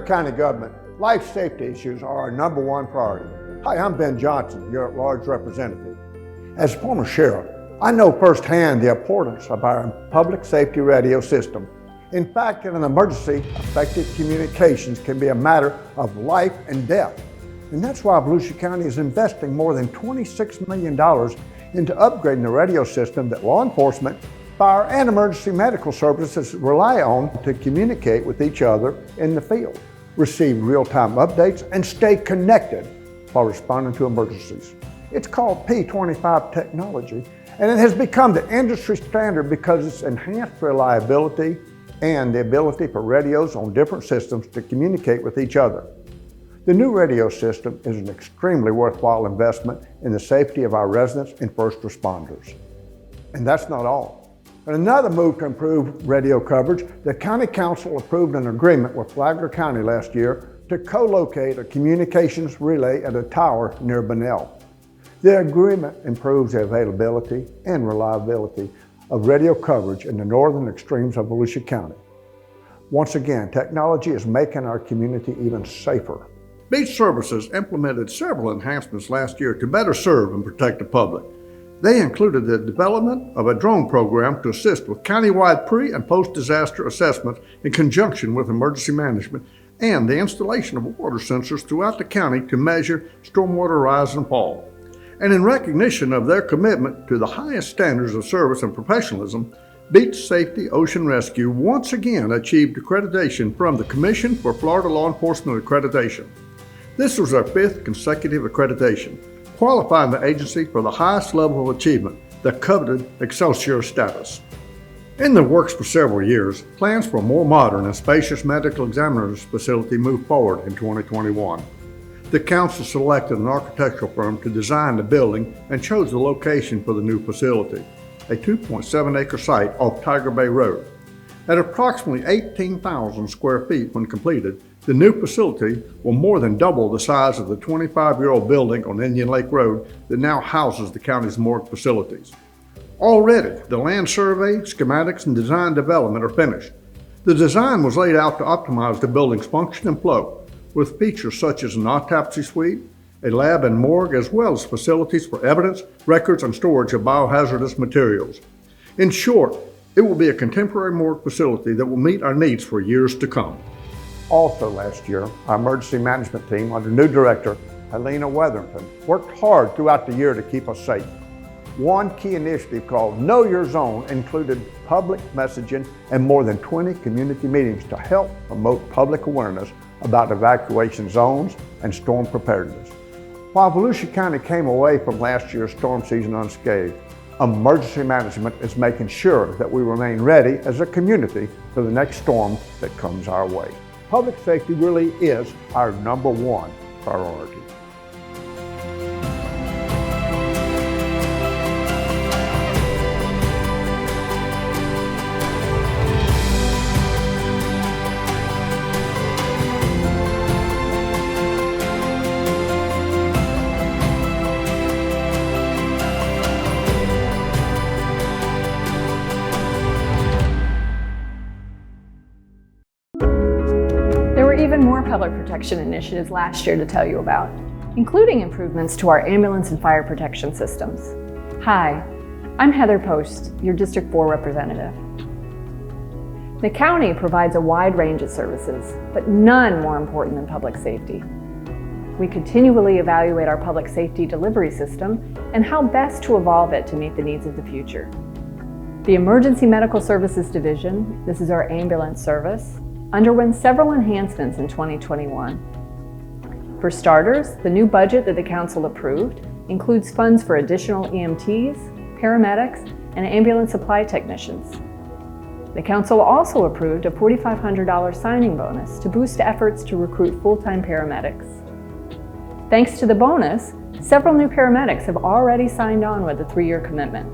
Your county government, life safety issues are our #1 priority. Hi, I'm Ben Johnson, your at-large representative. As a former sheriff, I know firsthand the importance of our public safety radio system. In fact, in an emergency, effective communications can be a matter of life and death. And that's why Volusia County is investing more than $26 million into upgrading the radio system that law enforcement, fire, and emergency medical services rely on to communicate with each other in the field, receive real-time updates, and stay connected while responding to emergencies. It's called P25 technology, and it has become the industry standard because it's enhanced reliability and the ability for radios on different systems to communicate with each other. The new radio system is an extremely worthwhile investment in the safety of our residents and first responders. And that's not all. In another move to improve radio coverage, the County Council approved an agreement with Flagler County last year to co-locate a communications relay at a tower near Bunnell. The agreement improves the availability and reliability of radio coverage in the northern extremes of Volusia County. Once again, technology is making our community even safer. Beach Services implemented several enhancements last year to better serve and protect the public. They included the development of a drone program to assist with countywide pre- and post-disaster assessment in conjunction with emergency management, and the installation of water sensors throughout the county to measure stormwater rise and fall. And in recognition of their commitment to the highest standards of service and professionalism, Beach Safety Ocean Rescue once again achieved accreditation from the Commission for Florida Law Enforcement Accreditation. This was our 5th consecutive accreditation, qualifying the agency for the highest level of achievement, the coveted Excelsior status. In the works for several years, plans for a more modern and spacious medical examiner's facility moved forward in 2021. The council selected an architectural firm to design the building and chose the location for the new facility, a 2.7-acre site off Tiger Bay Road. At approximately 18,000 square feet when completed, the new facility will more than double the size of the 25-year-old building on Indian Lake Road that now houses the county's morgue facilities. Already, the land survey, schematics, and design development are finished. The design was laid out to optimize the building's function and flow, with features such as an autopsy suite, a lab and morgue, as well as facilities for evidence, records, and storage of biohazardous materials. In short, it will be a contemporary morgue facility that will meet our needs for years to come. Also last year, our emergency management team under new director, Helena Weatherington, worked hard throughout the year to keep us safe. One key initiative called Know Your Zone included public messaging and more than 20 community meetings to help promote public awareness about evacuation zones and storm preparedness. While Volusia County came away from last year's storm season unscathed, emergency management is making sure that we remain ready as a community for the next storm that comes our way. Public safety really is our #1 priority. There were even more public protection initiatives last year to tell you about, including improvements to our ambulance and fire protection systems. Hi, I'm Heather Post, your District 4 representative. The county provides a wide range of services, but none more important than public safety. We continually evaluate our public safety delivery system and how best to evolve it to meet the needs of the future. The Emergency Medical Services Division, this is our ambulance service, underwent several enhancements in 2021. For starters, the new budget that the council approved includes funds for additional EMTs, paramedics, and ambulance supply technicians. The council also approved a $4,500 signing bonus to boost efforts to recruit full-time paramedics. Thanks to the bonus, several new paramedics have already signed on with a 3-year commitment.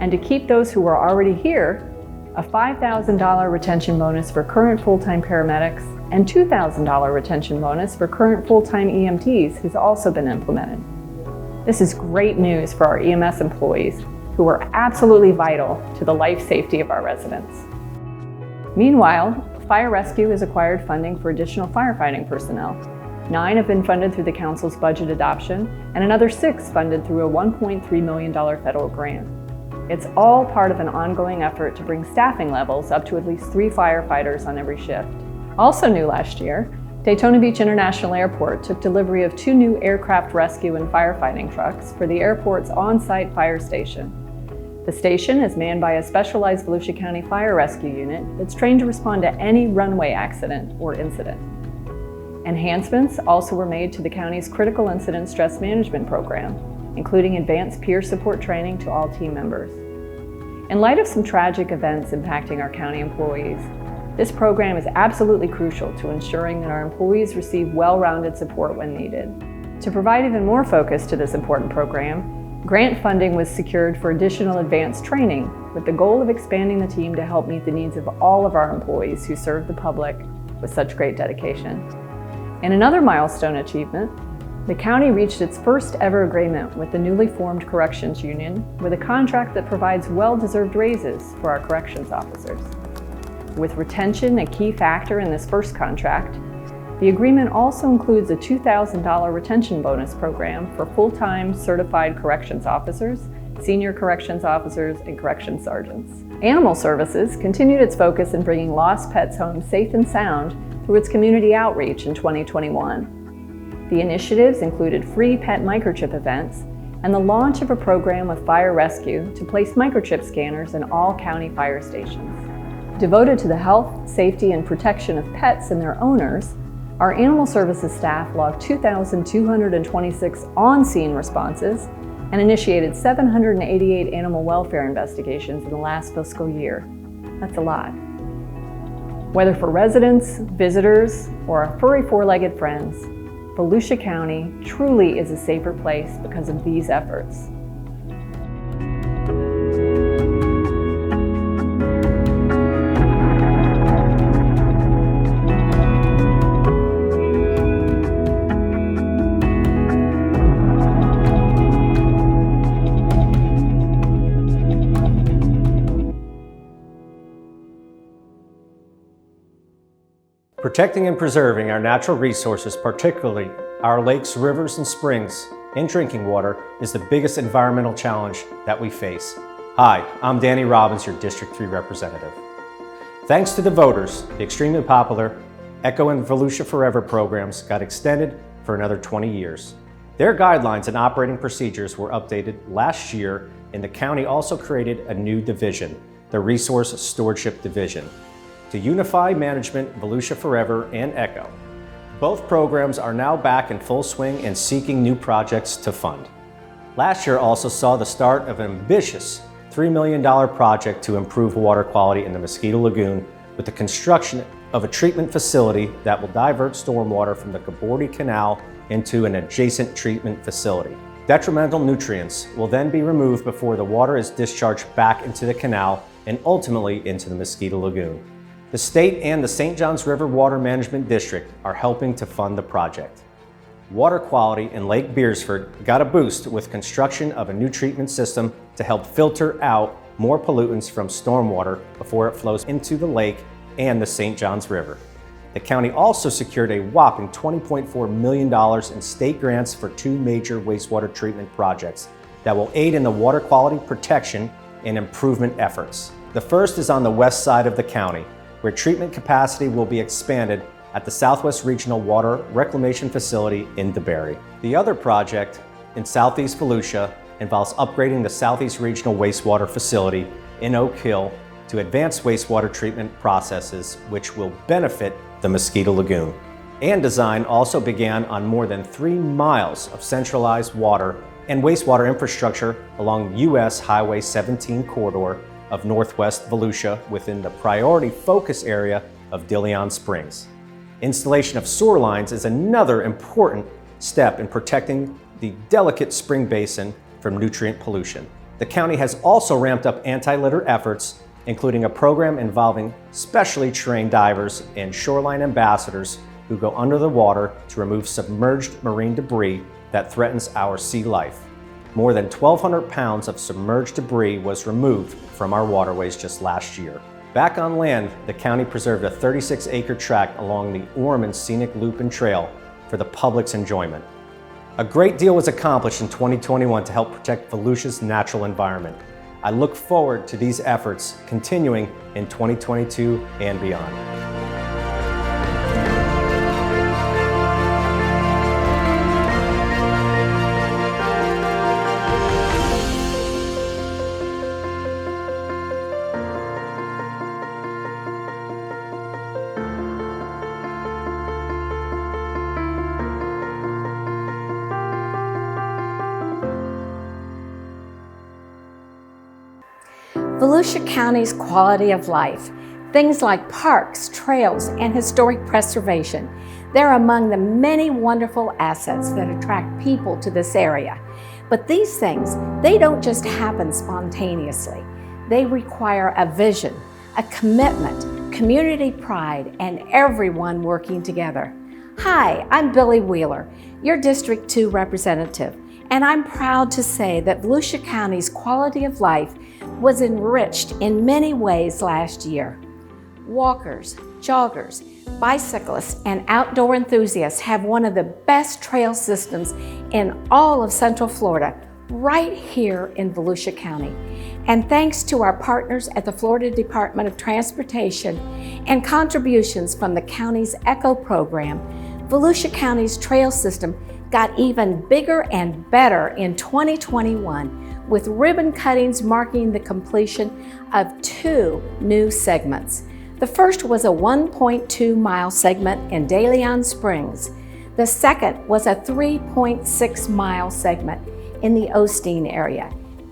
And to keep those who are already here, a $5,000 retention bonus for current full-time paramedics and $2,000 retention bonus for current full-time EMTs has also been implemented. This is great news for our EMS employees who are absolutely vital to the life safety of our residents. Meanwhile, Fire Rescue has acquired funding for additional firefighting personnel. 9 have been funded through the Council's budget adoption, and another 6 funded through a $1.3 million federal grant. It's all part of an ongoing effort to bring staffing levels up to at least 3 firefighters on every shift. Also new last year, Daytona Beach International Airport took delivery of 2 new aircraft rescue and firefighting trucks for the airport's on-site fire station. The station is manned by a specialized Volusia County Fire Rescue Unit that's trained to respond to any runway accident or incident. Enhancements also were made to the county's Critical Incident Stress Management Program, including advanced peer support training to all team members. In light of some tragic events impacting our county employees, this program is absolutely crucial to ensuring that our employees receive well-rounded support when needed. To provide even more focus to this important program, grant funding was secured for additional advanced training with the goal of expanding the team to help meet the needs of all of our employees who serve the public with such great dedication. In another milestone achievement, the county reached its first ever agreement with the newly formed Corrections Union with a contract that provides well-deserved raises for our corrections officers. With retention a key factor in this first contract, the agreement also includes a $2,000 retention bonus program for full-time certified corrections officers, senior corrections officers, and corrections sergeants. Animal Services continued its focus in bringing lost pets home safe and sound through its community outreach in 2021. The initiatives included free pet microchip events and the launch of a program with Fire Rescue to place microchip scanners in all county fire stations. Devoted to the health, safety, and protection of pets and their owners, our Animal Services staff logged 2,226 on-scene responses and initiated 788 animal welfare investigations in the last fiscal year. That's a lot. Whether for residents, visitors, or our furry four-legged friends, Volusia County truly is a safer place because of these efforts. Protecting and preserving our natural resources, particularly our lakes, rivers, and springs, and drinking water, is the biggest environmental challenge that we face. Hi, I'm Danny Robbins, your District 3 representative. Thanks to the voters, the extremely popular ECHO and Volusia Forever programs got extended for another 20 years. Their guidelines and operating procedures were updated last year, and the county also created a new division, the Resource Stewardship Division, to unify management, Volusia Forever and ECHO. Both programs are now back in full swing and seeking new projects to fund. Last year also saw the start of an ambitious $3 million project to improve water quality in the Mosquito Lagoon with the construction of a treatment facility that will divert stormwater from the Gabordi Canal into an adjacent treatment facility. Detrimental nutrients will then be removed before the water is discharged back into the canal and ultimately into the Mosquito Lagoon. The state and the St. Johns River Water Management District are helping to fund the project. Water quality in Lake Beersford got a boost with construction of a new treatment system to help filter out more pollutants from stormwater before it flows into the lake and the St. Johns River. The county also secured a whopping $20.4 million in state grants for 2 major wastewater treatment projects that will aid in the water quality protection and improvement efforts. The first is on the west side of the county, where treatment capacity will be expanded at the Southwest Regional Water Reclamation Facility in DeBary. The other project in Southeast Volusia involves upgrading the Southeast Regional Wastewater Facility in Oak Hill to advanced wastewater treatment processes, which will benefit the Mosquito Lagoon. And design also began on more than 3 miles of centralized water and wastewater infrastructure along US Highway 17 corridor of Northwest Volusia within the priority focus area of Dillon Springs. Installation of sewer lines is another important step in protecting the delicate spring basin from nutrient pollution. The county has also ramped up anti-litter efforts, including a program involving specially trained divers and shoreline ambassadors who go under the water to remove submerged marine debris that threatens our sea life. More than 1,200 pounds of submerged debris was removed from our waterways just last year. Back on land, the county preserved a 36-acre tract along the Orman Scenic Loop and Trail for the public's enjoyment. A great deal was accomplished in 2021 to help protect Volusia's natural environment. I look forward to these efforts continuing in 2022 and beyond. Volusia County's quality of life, things like parks, trails, and historic preservation, they're among the many wonderful assets that attract people to this area. But these things, they don't just happen spontaneously. They require a vision, a commitment, community pride, and everyone working together. Hi, I'm Billy Wheeler, your District 2 representative, and I'm proud to say that Volusia County's quality of life was enriched in many ways last year. Walkers, joggers, bicyclists, and outdoor enthusiasts have one of the best trail systems in all of Central Florida, right here in Volusia County. And thanks to our partners at the Florida Department of Transportation and contributions from the county's ECHO program, Volusia County's trail system got even bigger and better in 2021, with ribbon cuttings marking the completion of 2 new segments. The first was a 1.2-mile segment in De Leon Springs. The second was a 3.6-mile segment in the Osteen area,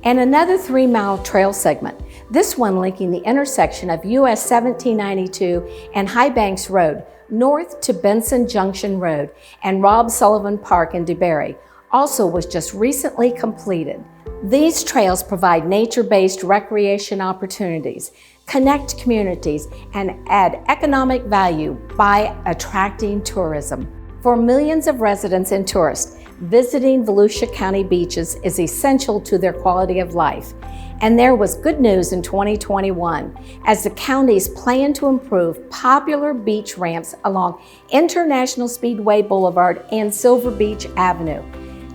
and another 3-mile trail segment, this one linking the intersection of US 1792 and High Banks Road, north to Benson Junction Road and Rob Sullivan Park in DeBary, also was just recently completed. These trails provide nature-based recreation opportunities, connect communities, and add economic value by attracting tourism. For millions of residents and tourists, visiting Volusia County beaches is essential to their quality of life. And there was good news in 2021 as the county's plan to improve popular beach ramps along International Speedway Boulevard and Silver Beach Avenue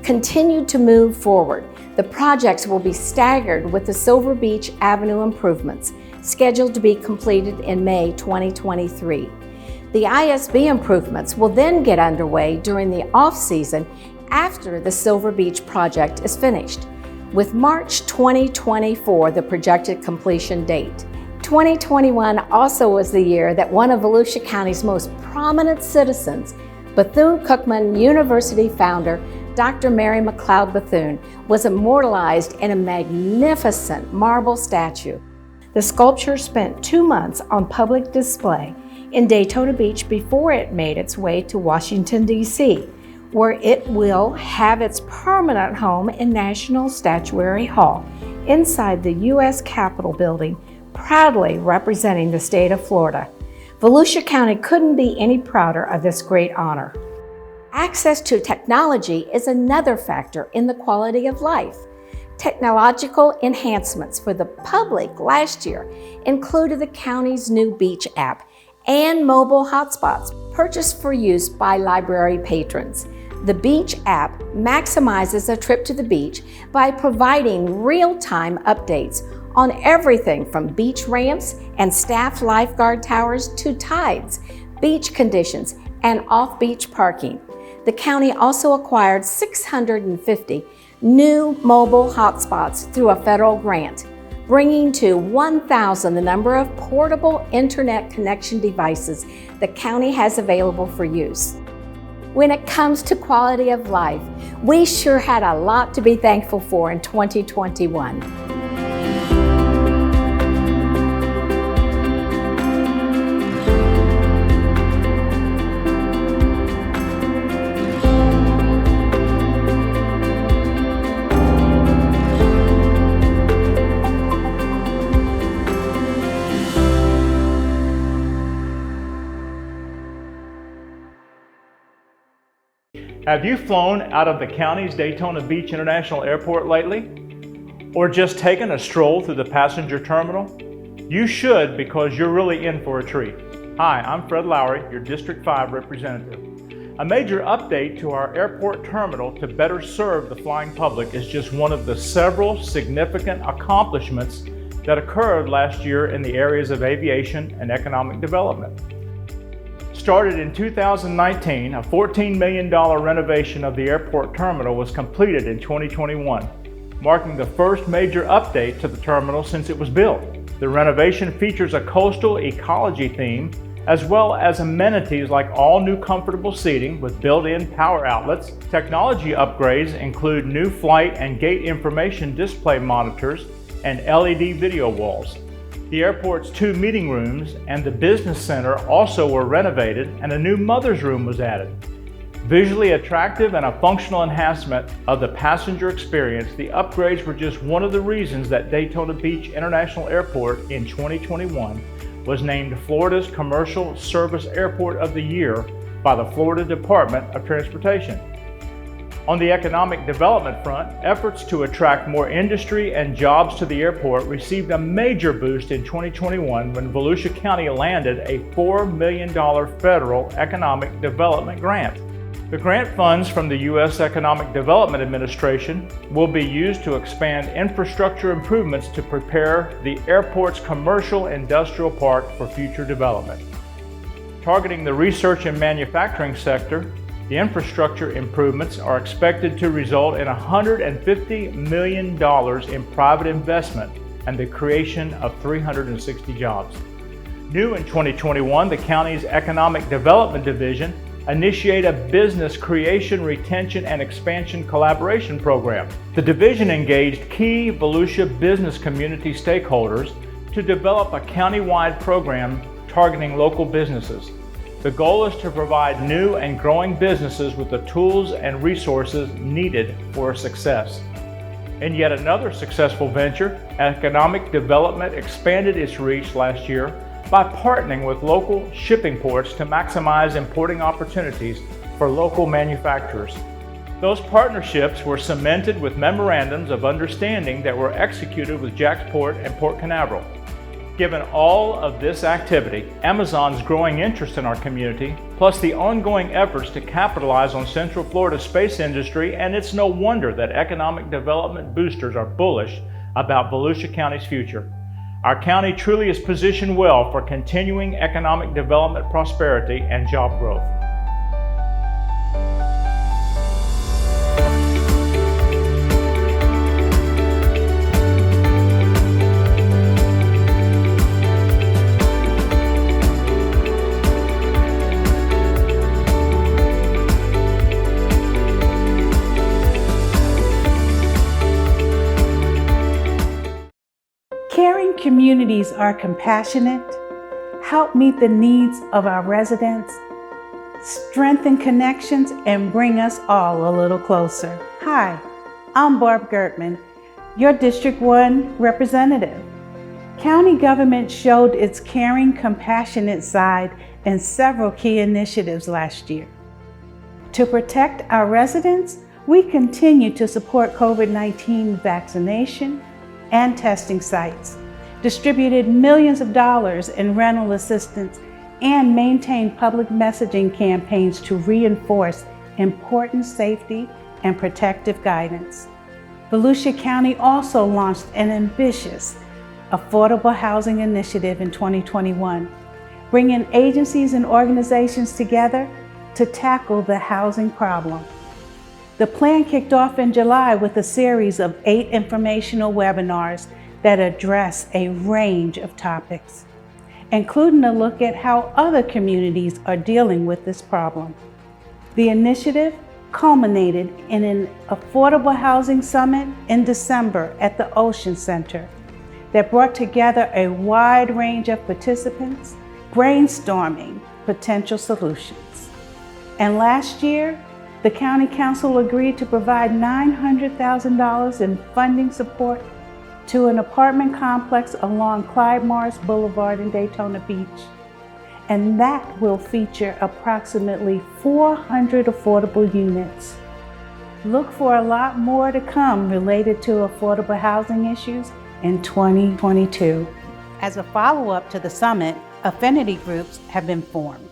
continued to move forward. The projects will be staggered with the Silver Beach Avenue improvements, scheduled to be completed in May 2023. The ISB improvements will then get underway during the off-season after the Silver Beach project is finished, with March 2024 the projected completion date. 2021 also was the year that one of Volusia County's most prominent citizens, Bethune-Cookman University founder Dr. Mary McLeod Bethune, was immortalized in a magnificent marble statue. The sculpture spent 2 months on public display in Daytona Beach before it made its way to Washington, D.C., where it will have its permanent home in National Statuary Hall, inside the U.S. Capitol building, proudly representing the state of Florida. Volusia County couldn't be any prouder of this great honor. Access to technology is another factor in the quality of life. Technological enhancements for the public last year included the county's new beach app and mobile hotspots purchased for use by library patrons. The beach app maximizes a trip to the beach by providing real-time updates on everything from beach ramps and staff lifeguard towers to tides, beach conditions, and off-beach parking. The county also acquired 650 new mobile hotspots through a federal grant, bringing to 1,000 the number of portable internet connection devices the county has available for use. When it comes to quality of life, we sure had a lot to be thankful for in 2021. Have you flown out of the county's Daytona Beach International Airport lately? Or just taken a stroll through the passenger terminal? You should, because you're really in for a treat. Hi, I'm Fred Lowry, your District 5 representative. A major update to our airport terminal to better serve the flying public is just one of the several significant accomplishments that occurred last year in the areas of aviation and economic development. Started in 2019, a $14 million renovation of the airport terminal was completed in 2021, marking the first major update to the terminal since it was built. The renovation features a coastal ecology theme, as well as amenities like all new comfortable seating with built-in power outlets. Technology upgrades include new flight and gate information display monitors and LED video walls. The airport's 2 meeting rooms and the business center also were renovated, and a new mother's room was added. Visually attractive and a functional enhancement of the passenger experience, the upgrades were just one of the reasons that Daytona Beach International Airport in 2021 was named Florida's Commercial Service Airport of the Year by the Florida Department of Transportation. On the economic development front, efforts to attract more industry and jobs to the airport received a major boost in 2021 when Volusia County landed a $4 million federal economic development grant. The grant funds from the U.S. Economic Development Administration will be used to expand infrastructure improvements to prepare the airport's commercial industrial park for future development. Targeting the research and manufacturing sector, the infrastructure improvements are expected to result in $150 million in private investment and the creation of 360 jobs. New in 2021, the county's Economic Development Division initiate a business creation, retention, and expansion collaboration program. The division engaged key Volusia business community stakeholders to develop a county-wide program targeting local businesses. The goal is to provide new and growing businesses with the tools and resources needed for success. In yet another successful venture, economic development expanded its reach last year by partnering with local shipping ports to maximize importing opportunities for local manufacturers. Those partnerships were cemented with memorandums of understanding that were executed with JAXPort and Port Canaveral. Given all of this activity, Amazon's growing interest in our community, plus the ongoing efforts to capitalize on Central Florida's space industry, and it's no wonder that economic development boosters are bullish about Volusia County's future. Our county truly is positioned well for continuing economic development, prosperity, and job growth. Caring communities are compassionate, help meet the needs of our residents, strengthen connections, and bring us all a little closer. Hi, I'm Barb Gertman, your District 1 representative. County government showed its caring, compassionate side in several key initiatives last year. To protect our residents, we continue to support COVID-19 vaccination and testing sites, distributed millions of dollars in rental assistance, and maintained public messaging campaigns to reinforce important safety and protective guidance. Volusia County also launched an ambitious affordable housing initiative in 2021, bringing agencies and organizations together to tackle the housing problem. The plan kicked off in July with a series of 8 informational webinars that address a range of topics, including a look at how other communities are dealing with this problem. The initiative culminated in an affordable housing summit in December at the Ocean Center that brought together a wide range of participants brainstorming potential solutions. And last year, the County Council agreed to provide $900,000 in funding support to an apartment complex along Clyde Morris Boulevard in Daytona Beach. And that will feature approximately 400 affordable units. Look for a lot more to come related to affordable housing issues in 2022. As a follow-up to the summit, affinity groups have been formed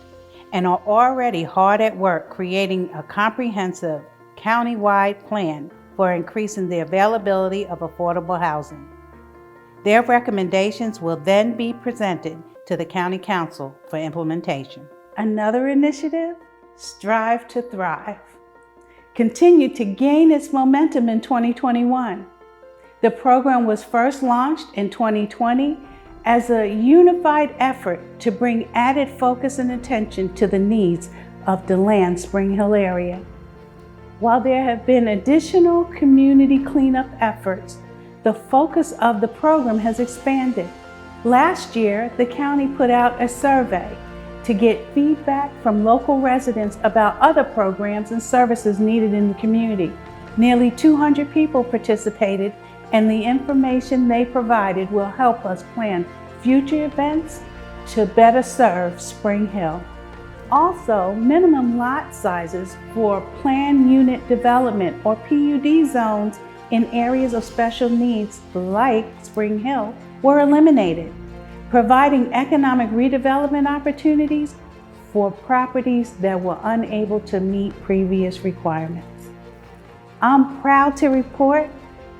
and are already hard at work creating a comprehensive county-wide plan for increasing the availability of affordable housing. Their recommendations will then be presented to the County Council for implementation. Another initiative, Strive to Thrive, continued to gain its momentum in 2021. The program was first launched in 2020 as a unified effort to bring added focus and attention to the needs of the DeLand Spring Hill area. While there have been additional community cleanup efforts, the focus of the program has expanded. Last year, the county put out a survey to get feedback from local residents about other programs and services needed in the community. Nearly 200 people participated, and the information they provided will help us plan future events to better serve Spring Hill. Also, minimum lot sizes for planned unit development or PUD zones in areas of special needs like Spring Hill were eliminated, providing economic redevelopment opportunities for properties that were unable to meet previous requirements. I'm proud to report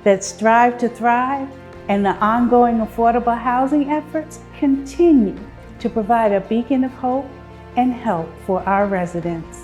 that Strive to Thrive and the ongoing affordable housing efforts continue to provide a beacon of hope and help for our residents.